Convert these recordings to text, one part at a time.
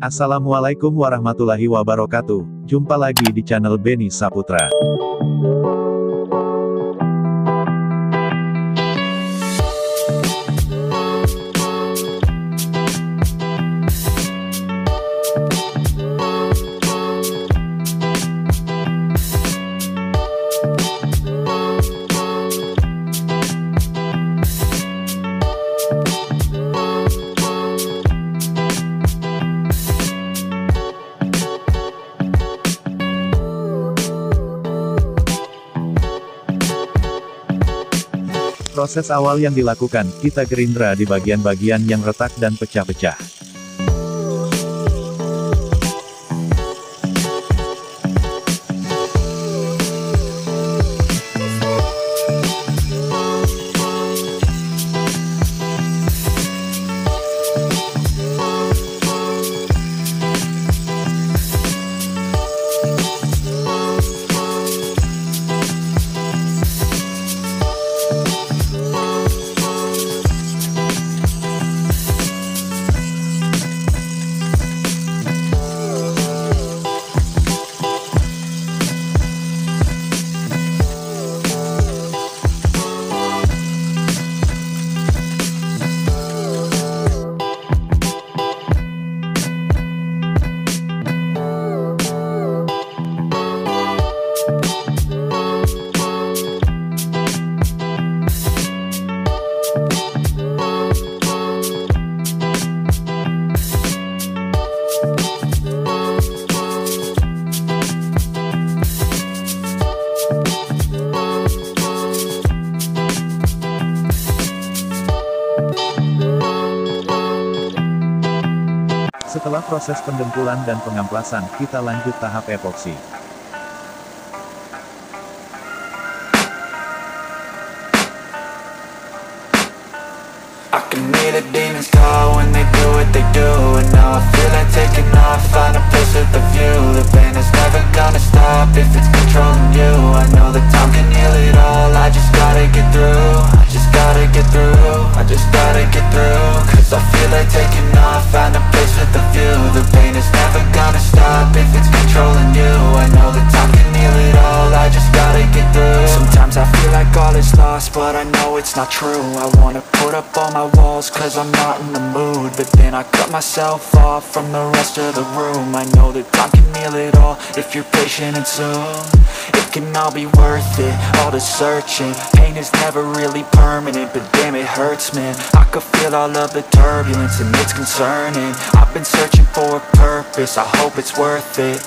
Assalamualaikum warahmatullahi wabarakatuh. Jumpa lagi di channel Beni Saputra. Proses awal yang dilakukan, kita gerindra di bagian-bagian yang retak dan pecah-pecah. Setelah proses pendempulan dan pengamplasan, kita lanjut tahap epoksi. I can hear the demons call when they do what they do, and now I feel like taking off, find a place with a view. The pain is never gonna stop if it's controlling you. I know that time can heal it all, I just gotta get through. I just gotta get through, I just gotta get through. Cause I feel like taking off, find a place with a view. The pain is never gonna stop if it's controlling you. I know that time can heal it all, I just gotta get through. Sometimes I feel like all is lost, but I know it's not true. I wanna put up all my walls cause I'm not in the mood, but then I cut myself off from the rest of the room. I know that time can heal it all if you're patient and soon it can all be worth it, all the searching. Pain is never really permanent, but damn it hurts, man. I could feel all of the turbulence and it's concerning. I've been searching for a purpose, I hope it's worth it.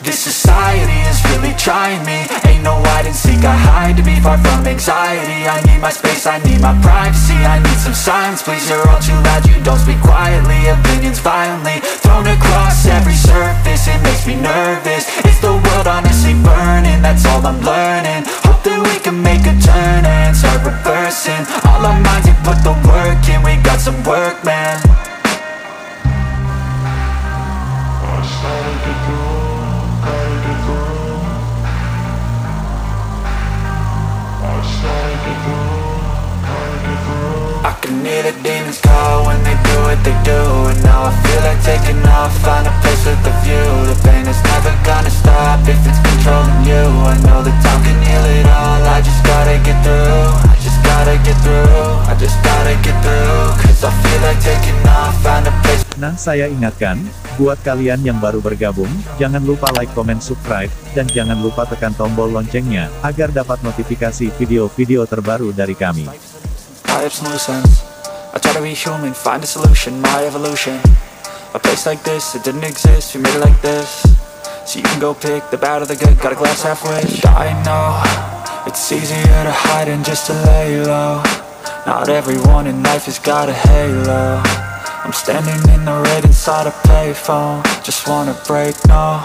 This society is really trying me. Ain't no hide and seek, I hide to be far from anxiety. I need my space, I need my privacy. I need some silence, please, you're all too loud. You don't speak quietly, opinions violently thrown across every surface. It makes me nervous, it's the world honestly burning. That's all I'm learning, hope that we can make a turn and start reversing. All our minds and put the work in, we got some work, man. I can hear the demons call when they do what they do, and now I feel like taking off, find a place with a view. The pain is never gonna stop if it's controlling you. I know that time can heal it all, I just gotta get through. I just gotta get through, I just gotta get through. Cause I feel like taking off, find a place. Nah, saya ingatkan, buat kalian yang baru bergabung, jangan lupa like, komen, subscribe, dan jangan lupa tekan tombol loncengnya, agar dapat notifikasi video-video terbaru dari kami. I try to be human, find a solution, my evolution. A place like this, it didn't exist, we made it like this. So you can go pick the bad or the good, got a glass halfway. I know, it's easier to hide than just to lay low. Not everyone in life has got a halo. I'm I'm standing in the red inside a payphone. Just wanna break, no,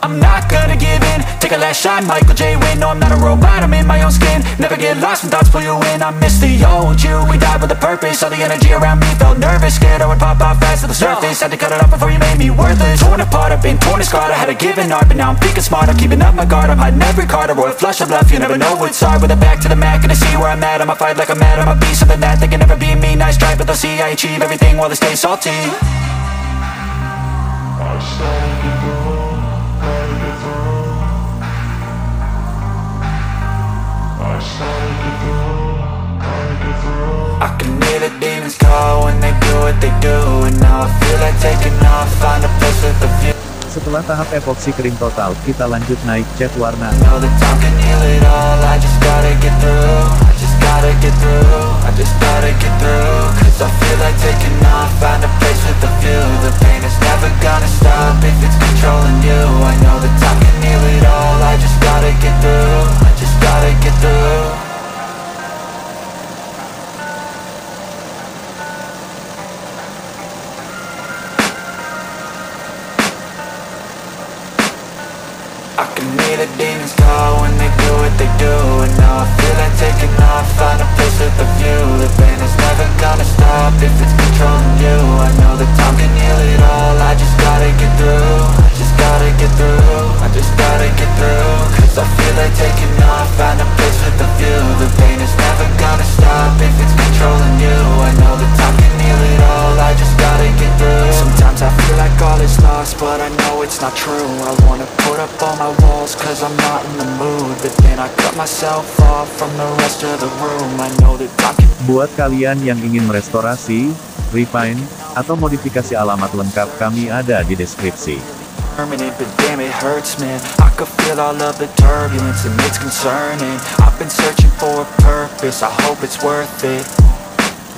I'm not gonna give in. Take a last shot, Michael J. Win. No, I'm not a robot, I'm in my own skin. Never get lost when thoughts pull you in. I miss the old you, we died with a purpose. All the energy around me felt nervous, scared I would pop out fast to the surface. Had to cut it off before you made me worthless. Torn apart, I've been torn and scarred. I had a given art, but now I'm thinking smart. I'm keeping up my guard, I'm hiding every card. A royal flush of love, you never know what's hard. With a back to the mat, gonna see where I'm at. I'ma fight like I'm mad, I'ma be something that they can never be me. Nice try, but they'll see I achieve everything while they stay salty. I can hear the demons call when they do what they do. And now I feel like taking off, find a place with a view. Setelah tahap epoksi kering total, kita lanjut naik cat warna. I know that time can heal it all, I just gotta get through. I just gotta get through, I just gotta get through. Cause I feel like taking off, find a place with a view. The pain is never gonna stop if it's controlling you. I know that time can heal it all, I just gotta get through. I just gotta get through. I can hear the demons call when they do what they do. And now I feel like taking off, find a place with a view. The pain is never gonna stop if it's controlling you. I know that time can heal it all, I just gotta get through. I just gotta get through, I just gotta get through. Cause I feel like taking off, find a place with a view. The pain is never gonna stop if it's controlling you. I know that time can heal it all, I just gotta get through. Sometimes I feel like all is lost, but I know it's not true. I wanna put up all my walls cause I'm not in the mood, but then I cut myself off from the rest of the room. I know that I can... Buat kalian yang ingin merestorasi, repaint, atau modifikasi alamat lengkap, kami ada di deskripsi. Permanent, but damn it hurts, man. I could feel all of the turbulence and it's concerning. I've been searching for a purpose, I hope it's worth it.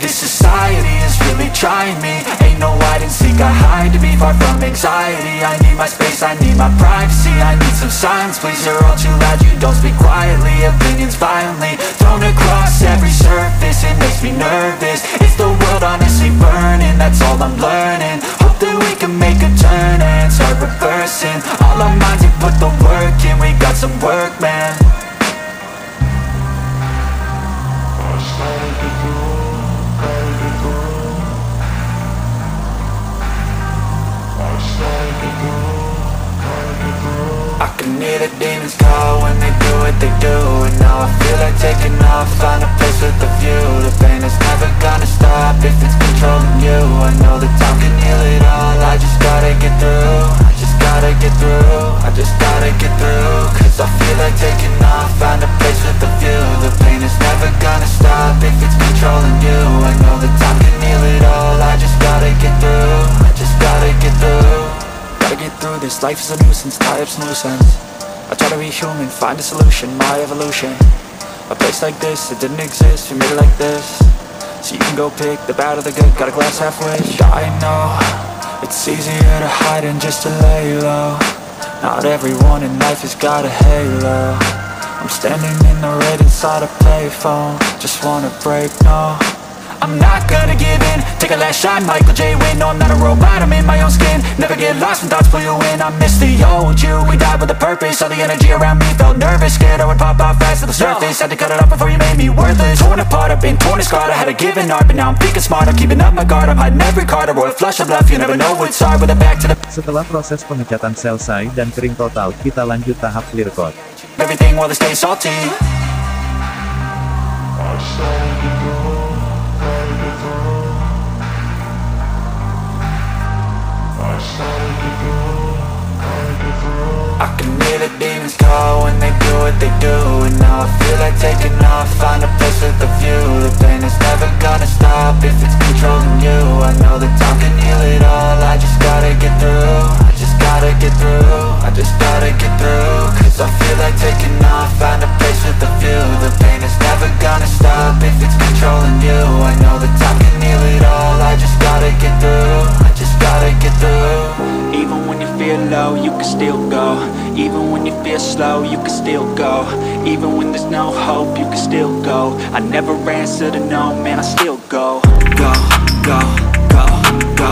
This society is really trying me. Ain't no hide and seek, I hide to be far from anxiety. I need my space, I need my privacy. I need some silence, please, you're all too loud. You don't speak quietly, opinions violently thrown across every surface. It makes me nervous. Is the world honestly burning? That's all I'm learning. Hope that we can make a turn and start reversing. All our minds and put the work in. We got some work, man. I can hear the demons call when they do what they do. And now I feel like taking off, find a place with a view. The pain is never gonna stop if it's controlling you. I know that time can heal it all, I just gotta get through. I just gotta get through, I just gotta get through. Cause I feel like taking off, find a place with a view. The pain is never gonna stop if it's controlling you. I know that time can heal it all, I just gotta get through. I just gotta get through. Gotta get through this, life is a nuisance, tie up some loose ends. I try to be human, find a solution, my evolution. A place like this, it didn't exist, we made it like this. So you can go pick the bad or the good, got a glass halfway. I know, it's easier to hide than just to lay low. Not everyone in life has got a halo. I'm standing in the red inside a payphone. Just wanna break, no, I'm not gonna give in. Take a last shot, Michael J. Win. No, I'm not a robot, I'm in my own skin. Never get lost when thoughts pull you in. I miss the old you, we died with a purpose. All the energy around me felt nervous, scared I would pop out fast to the surface. Had to cut it off before you made me worthless. Torn apart, I've been torn and scarred. I had a given art, but now I'm thinking smart. I'm keeping up my guard, I'm hiding every card. A royal flush of love, you never know what's hard. With a back to the... Setelah proses pengecatan selesai dan kering total, kita lanjut tahap clear coat. Everything while they stay salty. I can hear the demons call when they do what they do. And now I feel like taking off, find a place with a view. The pain is never gonna stop if it's controlling you. I know that time can heal it all, I just gotta get through. I just gotta get through, I just gotta get through. Cause I feel like taking off, find a place with a view. The pain is never gonna stop if it's controlling you. I know that time can heal it all, I just gotta get through. I just gotta get through. Even when you feel low, you can still go. Even when you feel slow, you can still go. Even when there's no hope, you can still go. I never answer to no, man, I still go. Go, go, go, go.